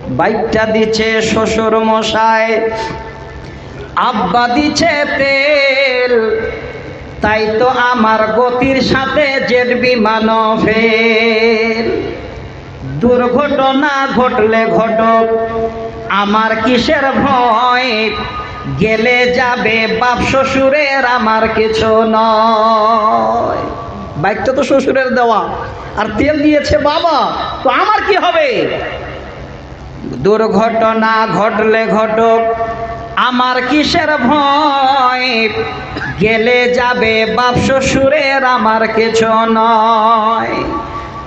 বাইকটা দিচ্ছে শ্বশুর মশাই, আব্বা দিচ্ছে তেল, তাই তো আমার গতির সাথে জেট বিমান ফেল। দুর্ঘটনা ঘটলে ঘটক, আমার কিসের ভয়, গেলে যাবে বাপ শ্বশুরের, আমার কিছু নয়। বাইকটা তো শ্বশুরের দেওয়া, আর তেল দিয়েছে বাবা, তো আমার কি হবে? দুর্ঘটনা ঘটলে ঘটক, আমার কিসের ভয়, গেলে যাবে বাপ শ্বশুরের, আমার কিছু নয়।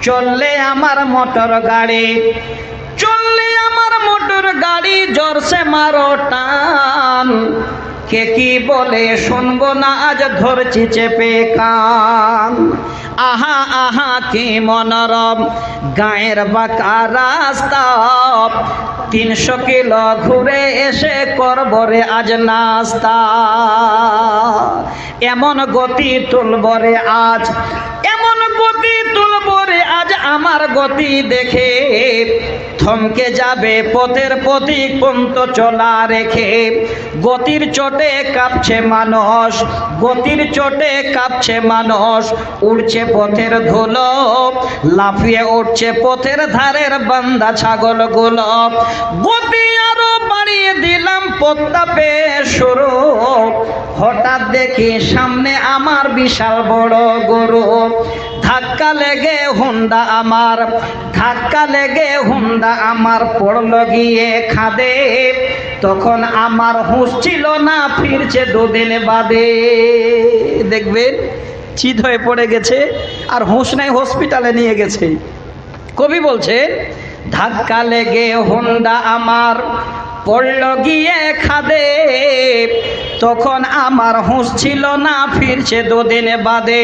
চললে আমার মোটর গাড়ি, চললে আমার মোটর গাড়ি, জোরসে মারো টান, কে কি বলে শুনবো না, আজ ধরছি চেপে কান। আহা আহা কি মনোরম গায়ের বাঁকা রাস্তা, 300 কিলো ঘুরে এসে করবরে আজ নাস্তা। এমন গতি তুলবরে আজ, এমন গতি তুলবরে আজ, আমার গতি দেখে থমকে যাবে পথের পথিক পন্ত চলা রেখে। গতির চোটে কাঁপছে মানুষ, গতির চোটে কাঁপছে মানুষ, উড়ছে পথের ধুলো, লাফিয়ে উঠছে পথের ধারের বান্দা ছাগলগুলো। গতি আরো বাড়িয়ে দিলাম, পথটা পেয়ে শুরু, হঠাৎ দেখি সামনে আমার বিশাল বড় গরু। ধাক্কা লেগে হুন্ডা আমার, ধাক্কা লেগে হুন্ডা আমার পড়লো গিয়ে খাদে। তখন আমার হুঁশ ছিল না, ফিরছে 2 দিন বাদে। দেখবেন চিত হয়ে পড়ে গেছে, আর হুঁশ নাই, হসপিটালে নিয়ে গেছে। কবি বলছে, ধাক্কা লেগে হুন্ডা আমার পড়লো গিয়ে খাদে, তখন আমার হুঁশ ছিল না, ফিরছে 2 দিন বাদে।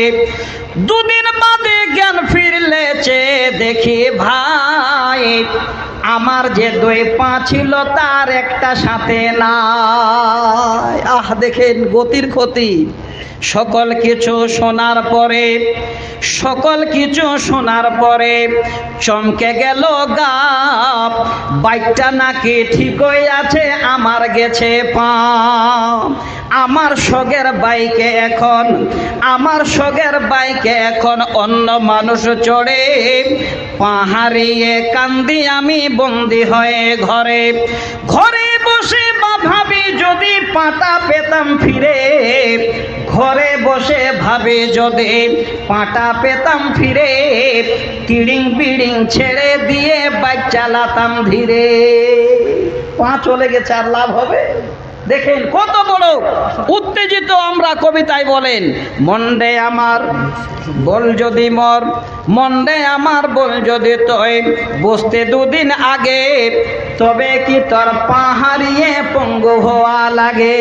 2 দিন বাদে জ্ঞান ফিরলেছে, দেখি ভাই আমার যে 2 পা ছিল তার একটা সাথে নাই। আহ দেখেন গতির ক্ষতি। সকল কিছু শোনার পরে, সকল কিছু শোনার পরে চমকে গেল গাপ, বাইকটা নাকি ঠিকই আছে, আমার গেছে পা। আমার শোকের বাইকে এখন, আমার শোকের বাইকে এখন অন্য মানুষ চড়ে, পা হারিয়ে কান্দি আমি বন্দি হয়ে ঘরে। ঘরে বসে বা ভাবি যদি পাটা পেতাম ফিরে, ঘরে বসে ভাবে যদি পাটা পেতাম ফিরে, টিড়িং বিড়িং ছেড়ে দিয়ে বাইক চালাতাম ধীরে। পা চলে গেছে, আর লাভ হবে? দেখেন কত বড় উত্তেজিত আমরা। কবিতায় বলেন, মন্ডে আমার বল যদি মর, মন্ডে আমার বল যদি তুই, বুঝতে 2 দিন আগে, তবে কি তোর পা হারিয়ে পঙ্গু হওয়া লাগে?